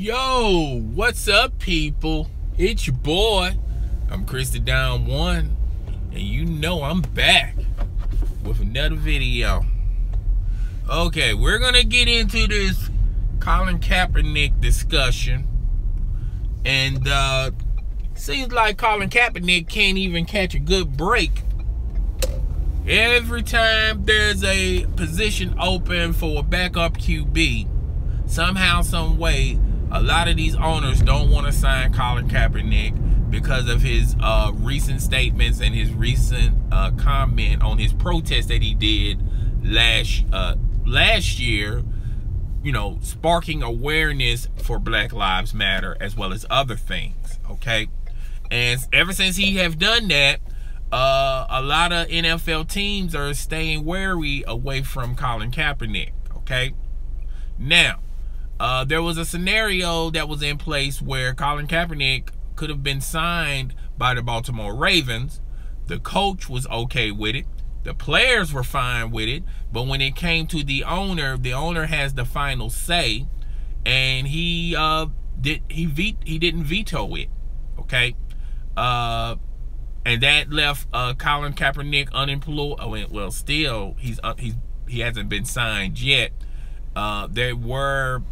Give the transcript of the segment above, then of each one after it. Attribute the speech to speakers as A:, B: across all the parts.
A: Yo, what's up, people? It's your boy. I'm Chris the Down One, and you know I'm back with another video. Okay, we're gonna get into this Colin Kaepernick discussion, and seems like Colin Kaepernick can't even catch a good break. Every time there's a position open for a backup QB, somehow, some way, a lot of these owners don't want to sign Colin Kaepernick because of his recent statements and his recent comment on his protest that he did last year, you know, sparking awareness for Black Lives Matter as well as other things, okay? And ever since he have done that, a lot of NFL teams are staying wary away from Colin Kaepernick, okay? Now, there was a scenario that was in place where Colin Kaepernick could have been signed by the Baltimore Ravens. The coach was okay with it. The players were fine with it. But when it came to the owner has the final say, and he didn't veto it, okay? And that left Colin Kaepernick unemployed. Well, still he hasn't been signed yet. There were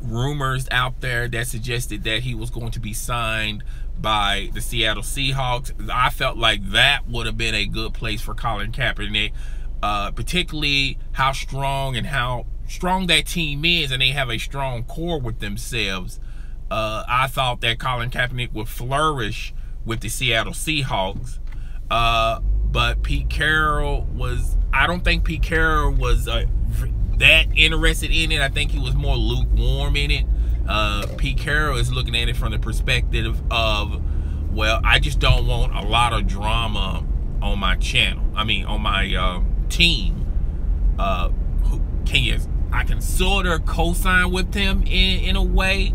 A: rumors out there that suggested that he was going to be signed by the Seattle Seahawks. I felt like that would have been a good place for Colin Kaepernick, particularly how strong that team is, and they have a strong core with themselves. I thought that Colin Kaepernick would flourish with the Seattle Seahawks, but Pete Carroll I don't think Pete Carroll was that interested in it. I think he was more lukewarm in it. Pete Carroll is looking at it from the perspective of, well, I just don't want a lot of drama on my channel. I mean, on my team. I can sort of co-sign with him in a way.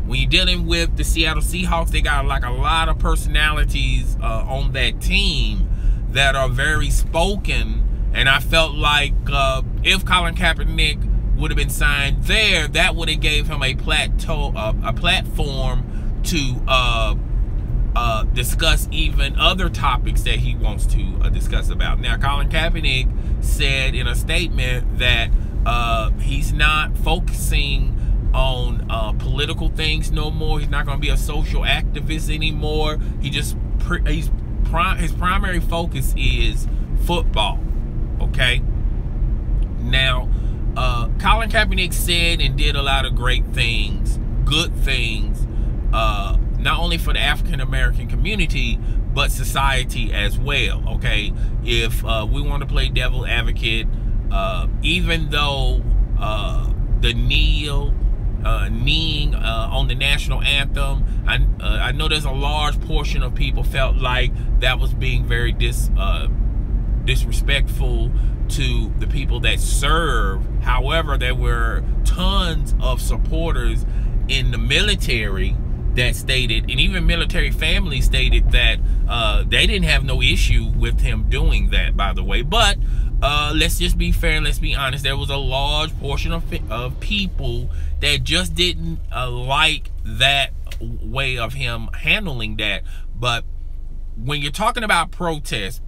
A: When you're dealing with the Seattle Seahawks, they got like a lot of personalities on that team that are very spoken, and I felt like if Colin Kaepernick would have been signed there, that would have gave him a platform to discuss even other topics that he wants to discuss about. Now, Colin Kaepernick said in a statement that he's not focusing on political things no more. He's not going to be a social activist anymore. His primary focus is football, okay? Now, Colin Kaepernick said and did a lot of great things, good things, not only for the African-American community, but society as well, okay? If we want to play devil advocate, even though the kneeing on the national anthem, I know there's a large portion of people felt like that was being very disrespectful to the people that serve. However, there were tons of supporters in the military that stated, and even military families stated, that they didn't have no issue with him doing that, by the way. But let's just be fair and let's be honest. There was a large portion of people that just didn't like that way of him handling that. But when you're talking about protest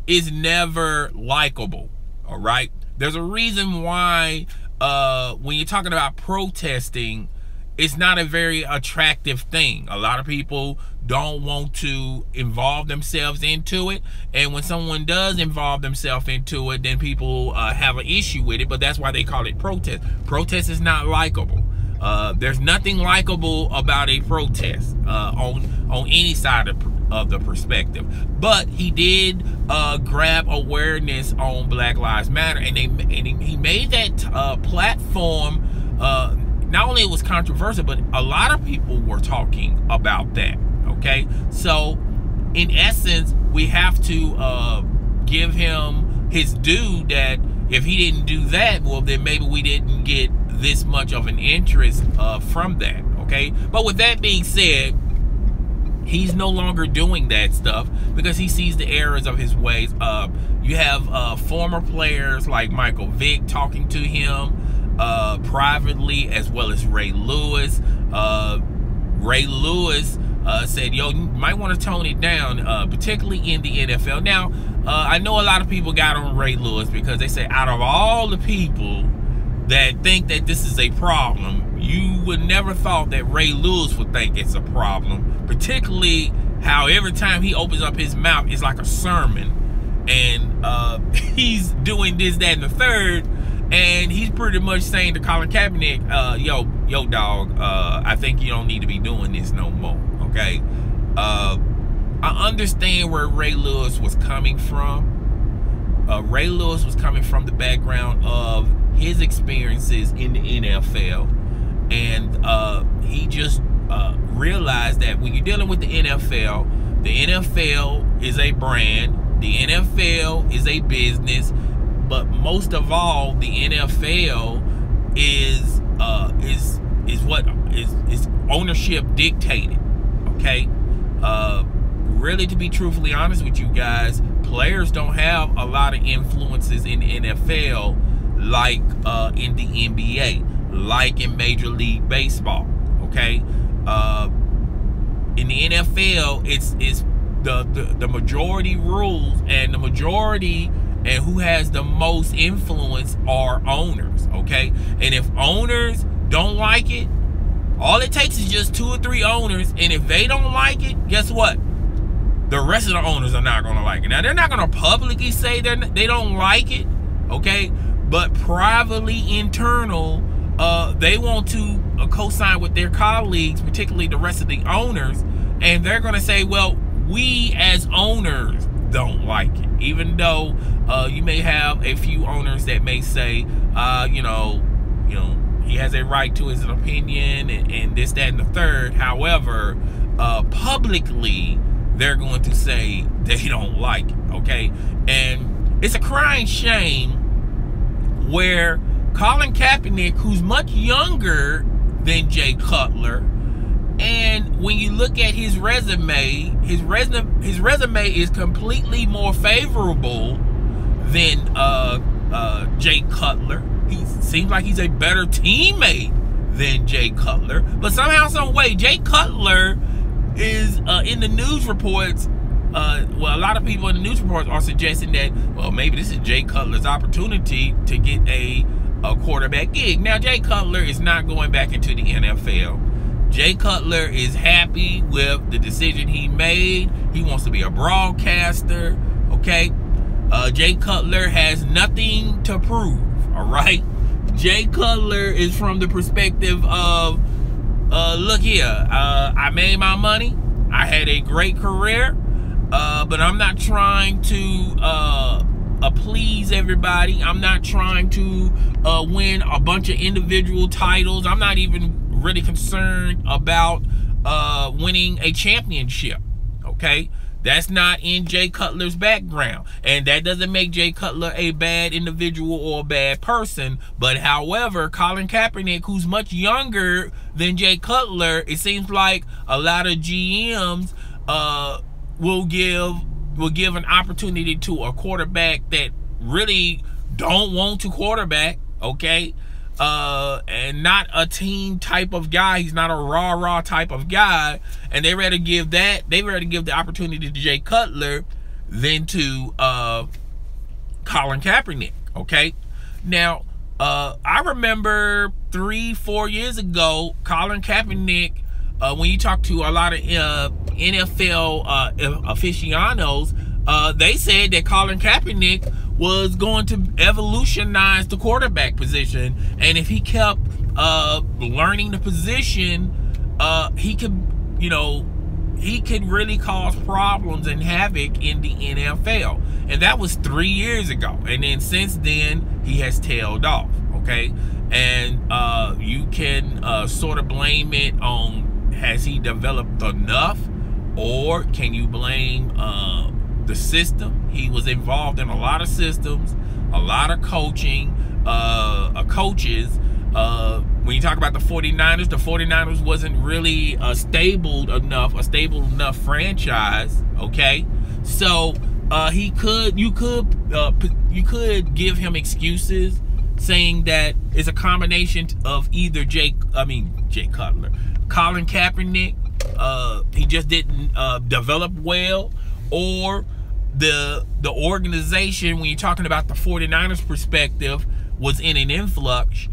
A: is never likable, all right? There's a reason why when you're talking about protesting, it's not a very attractive thing. A lot of people don't want to involve themselves into it, and when someone does involve themselves into it, then people have an issue with it. But that's why they call it protest. Protest is not likable. There's nothing likable about a protest on any side of the perspective. But he did grab awareness on Black Lives Matter, and he made that platform. Not only it was controversial, but a lot of people were talking about that, okay? So, in essence, we have to give him his due, that if he didn't do that, well, then maybe we didn't get this much of an interest from that, okay? But with that being said, he's no longer doing that stuff because he sees the errors of his ways. You have former players like Michael Vick talking to him. privately, as well as Ray Lewis. Ray Lewis said, yo, you might want to tone it down, particularly in the NFL. Now, I know a lot of people got on Ray Lewis because they say out of all the people that think that this is a problem, you would never thought that Ray Lewis would think it's a problem, particularly how every time he opens up his mouth, it's like a sermon. And he's doing this, that, and the third. And he's pretty much saying to Colin Kaepernick, yo, dog, I think you don't need to be doing this no more, okay? I understand where Ray Lewis was coming from. Ray Lewis was coming from the background of his experiences in the NFL. And he just realized that when you're dealing with the NFL is a brand, the NFL is a business, but most of all, the NFL is ownership dictated. Okay, really, to be truthfully honest with you guys, players don't have a lot of influences in the NFL like in the NBA, like in Major League Baseball. Okay, in the NFL, it's the majority rules, and the majority and who has the most influence are owners, okay? And if owners don't like it, all it takes is just 2 or 3 owners, and if they don't like it, guess what? The rest of the owners are not going to like it. Now, they're not going to publicly say they don't like it, okay? But privately, internal, they want to co-sign with their colleagues, particularly the rest of the owners, and they're going to say, well, we as owners don't like it, even though you may have a few owners that may say, you know, he has a right to his opinion and this, that, and the third. However, publicly, they're going to say they don't like it, okay? And it's a crying shame where Colin Kaepernick, who's much younger than Jay Cutler, and when you look at his resume is completely more favorable than Jay Cutler. He seems like he's a better teammate than Jay Cutler. But somehow, some way, Jay Cutler is in the news reports. Well, a lot of people in the news reports are suggesting that, well, maybe this is Jay Cutler's opportunity to get a quarterback gig. Now, Jay Cutler is not going back into the NFL. Jay Cutler is happy with the decision he made. He wants to be a broadcaster, okay? Jay Cutler has nothing to prove, all right? Jay Cutler is from the perspective of, look here, I made my money. I had a great career, but I'm not trying to please everybody. I'm not trying to win a bunch of individual titles. I'm not even really concerned about winning a championship, okay? That's not in Jay Cutler's background, and that doesn't make Jay Cutler a bad individual or a bad person. But however, Colin Kaepernick, who's much younger than Jay Cutler, it seems like a lot of GMs will give an opportunity to a quarterback that really don't want to quarterback, okay? And not a team type of guy. He's not a rah-rah type of guy. And they rather give the opportunity to Jay Cutler than to Colin Kaepernick, okay? Now, I remember 3-4 years ago, Colin Kaepernick, when you talk to a lot of NFL aficionados, they said that Colin Kaepernick was going to evolutionize the quarterback position, and if he kept learning the position, he could really cause problems and havoc in the NFL. And that was 3 years ago, and then since then he has tailed off, okay? And you can sort of blame it on, has he developed enough, or can you blame the system? He was involved in a lot of systems, a lot of coaching, coaches. When you talk about the 49ers wasn't really a stable enough franchise, okay? So you could give him excuses saying that it's a combination of either Jay Cutler, Colin Kaepernick, he just didn't develop well, or the organization, when you're talking about the 49ers perspective, was in an influx.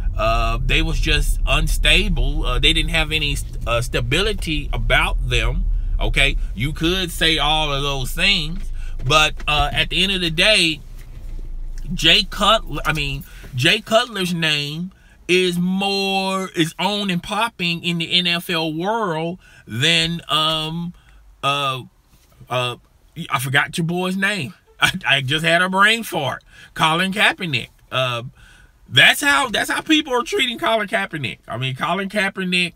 A: They was just unstable. They didn't have any stability about them. Okay, you could say all of those things, but at the end of the day, Jay Cutler's name is on and popping in the NFL world than I forgot your boy's name. I just had a brain fart. Colin Kaepernick. That's how people are treating Colin Kaepernick. I mean, Colin Kaepernick,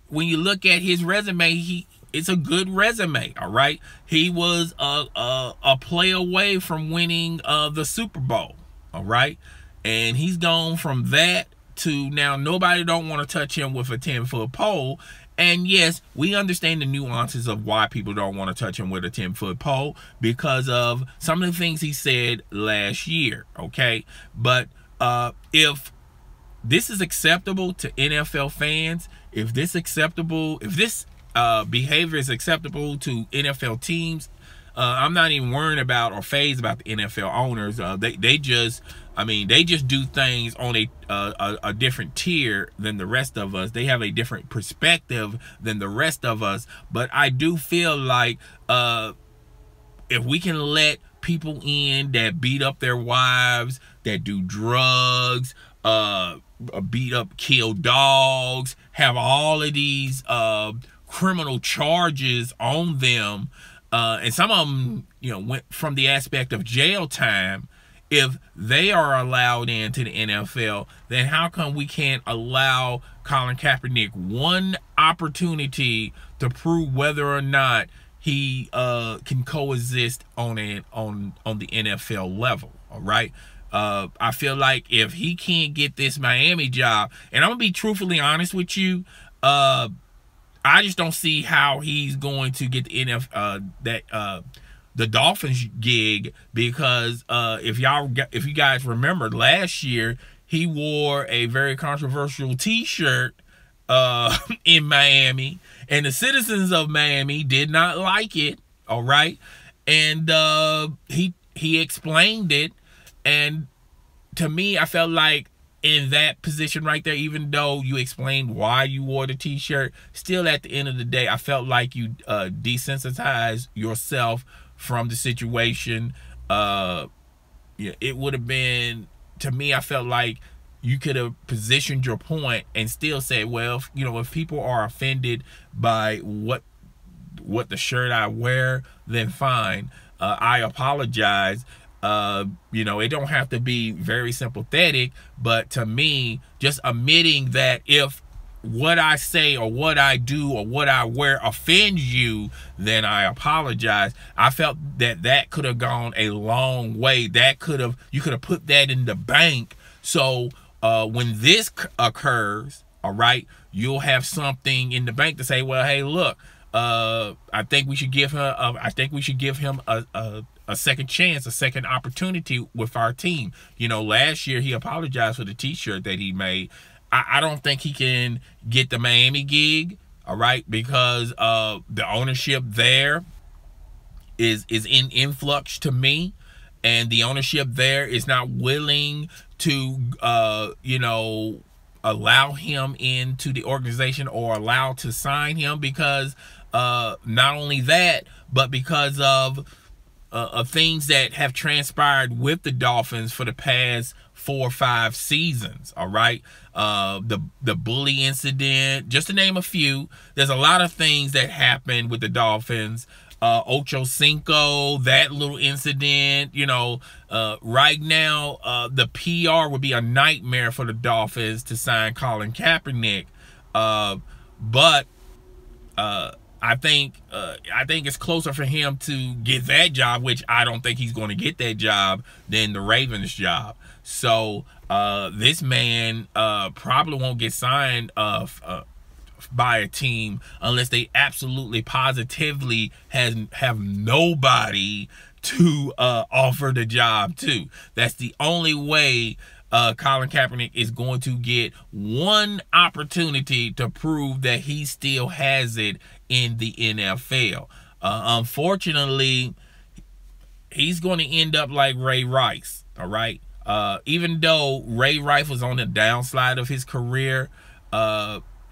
A: when you look at his resume, it's a good resume, all right? He was a play away from winning the Super Bowl, all right? And he's gone from that to now nobody don't want to touch him with a 10-foot pole. And yes, we understand the nuances of why people don't want to touch him with a 10-foot pole because of some of the things he said last year, okay? But if this is acceptable to NFL fans, if this behavior is acceptable to NFL teams, I'm not even worrying about or fazed about the NFL owners. They just do things on a different tier than the rest of us. They have a different perspective than the rest of us. But I do feel like if we can let people in that beat up their wives, that do drugs, beat up, kill dogs, have all of these criminal charges on them, and some of them, went from the aspect of jail time. If they are allowed into the NFL, then how come we can't allow Colin Kaepernick one opportunity to prove whether or not he can coexist on the NFL level? All right. I feel like if he can't get this Miami job, and I'm gonna be truthfully honest with you, I just don't see how he's going to get the the Dolphins gig, because if you guys remember last year, he wore a very controversial T-shirt in Miami, and the citizens of Miami did not like it. All right, and he explained it, and to me, I felt like in that position right there, even though you explained why you wore the T-shirt, still at the end of the day, I felt like you desensitized yourself from the situation. It would have been, to me, I felt like you could have positioned your point and still say, well, if people are offended by what the shirt I wear, then fine. I apologize. It don't have to be very sympathetic, but to me, just admitting that if what I say or what I do or what I wear offends you, then I apologize. I felt that could have gone a long way. You could have put that in the bank. So when this occurs, all right, you'll have something in the bank to say, well, hey, look, I think we should give him a second chance, a second opportunity with our team. Last year he apologized for the T-shirt that he made. I don't think he can get the Miami gig, all right, because the ownership there is in influx to me, and the ownership there is not willing to allow him into the organization or allow to sign him, because not only that, but because of things that have transpired with the Dolphins for the past 4 or 5 seasons. All right, the bully incident, just to name a few. There's a lot of things that happened with the Dolphins. Ocho Cinco, that little incident. Right now, the PR would be a nightmare for the Dolphins to sign Colin Kaepernick. But I think it's closer for him to get that job, which I don't think he's going to get that job, than the Ravens job. So this man probably won't get signed by a team unless they absolutely positively have nobody to offer the job to. That's the only way Colin Kaepernick is going to get one opportunity to prove that he still has it in the NFL. Unfortunately, he's going to end up like Ray Rice, all right? Even though Ray Rice was on the downslide of his career,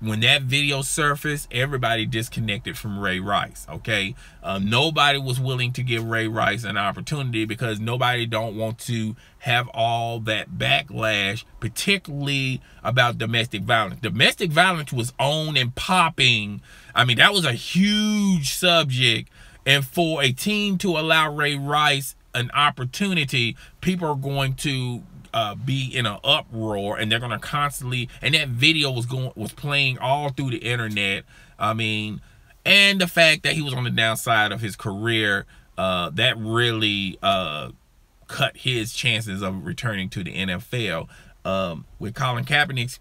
A: when that video surfaced, everybody disconnected from Ray Rice, okay? Nobody was willing to give Ray Rice an opportunity because nobody don't want to have all that backlash, particularly about domestic violence. Domestic violence was on and popping. I mean, that was a huge subject. And for a team to allow Ray Rice an opportunity, people are going to be in an uproar, and they're going to constantly, and that video was playing all through the internet. I mean, and the fact that he was on the downside of his career, that really cut his chances of returning to the NFL. With Colin Kaepernick's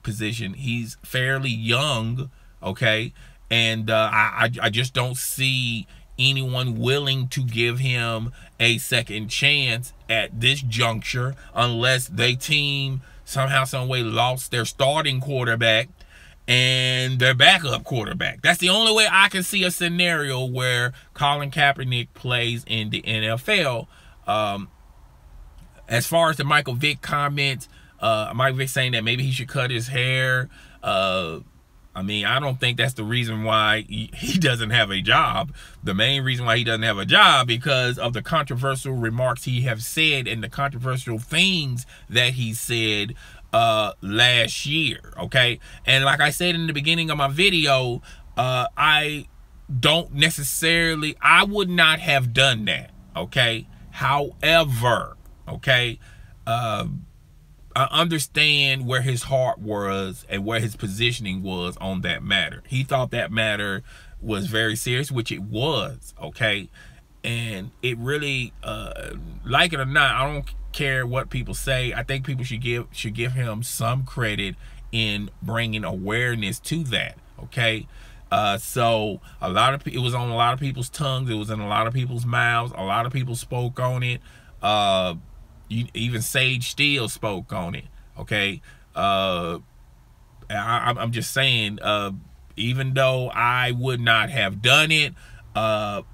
A: position, he's fairly young, okay, and I just don't see anyone willing to give him a second chance at this juncture unless they team somehow, some way lost their starting quarterback and their backup quarterback. That's the only way I can see a scenario where Colin Kaepernick plays in the NFL. As far as the Michael Vick comments, Michael Vick saying that maybe he should cut his hair, I mean, I don't think that's the reason why he doesn't have a job. The main reason why he doesn't have a job because of the controversial remarks he have said and the controversial things that he said last year, okay? And like I said in the beginning of my video, I don't necessarily, I would not have done that, okay? However, okay, I understand where his heart was and where his positioning was on that matter. He thought that matter was very serious, which it was, okay? And it really, like it or not, I don't care what people say. I think people should give him some credit in bringing awareness to that, okay? So it was on a lot of people's tongues. It was in a lot of people's mouths. A lot of people spoke on it. Even Sage Steele spoke on it, okay? I'm just saying, even though I would not have done it, but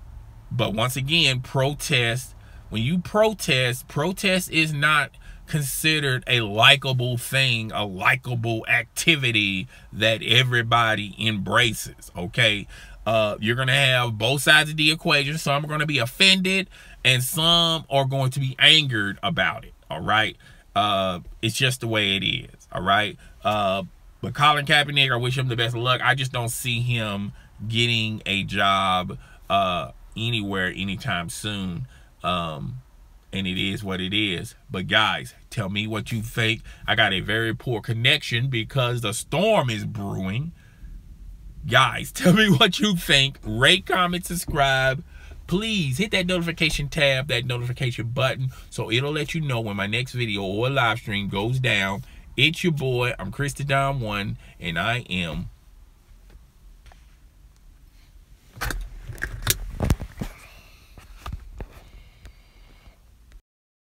A: once again, protest. When you protest is not considered a likable thing, a likable activity that everybody embraces, okay? You're going to have both sides of the equation. Some are going to be offended and some are going to be angered about it, all right? It's just the way it is, all right? But Colin Kaepernick, I wish him the best of luck. I just don't see him getting a job anywhere anytime soon. And it is what it is. But guys, tell me what you think. I got a very poor connection because the storm is brewing. Guys, tell me what you think. Rate, comment, subscribe. Please hit that notification tab, that notification button, so it'll let you know when my next video or live stream goes down. It's your boy, I'm Chris the Don One, and I am